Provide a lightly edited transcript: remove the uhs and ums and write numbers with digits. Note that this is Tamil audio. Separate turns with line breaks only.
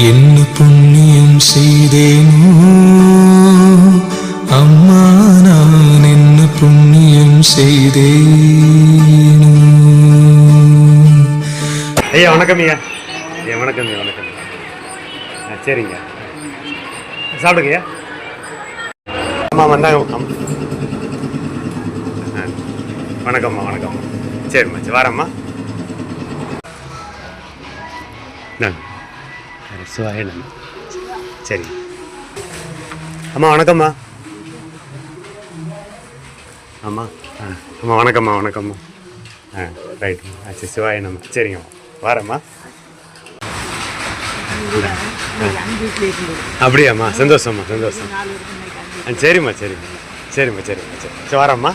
என்ன புண்ணியம் செய்தேனோ அம்மா, நான் என்ன புண்ணியம் செய்தேனோ.
ஐயா வணக்கம் ஐயா. ஐயா வணக்கம் ஐயா, வணக்கம். சரிங்க, சாப்பிடுங்க ஐயா. அம்மா வந்தாங்க. வணக்கம்மா, வணக்கம்மா. சரிம்மா, சரி வரேம்மா. சரி அம்மா, வணக்கம்மா. அம்மா அம்மா வணக்கம்மா, வணக்கம்மா. ரைட். சரி, சிவாயணம்மா. சரிங்கம்மா, வரேம்மா. அப்படியாம்மா, சந்தோஷம்மா, சந்தோஷம். சரிம்மா, சரிம்மா, சரிம்மா, சரிம்மா, சரி, வரேம்மா.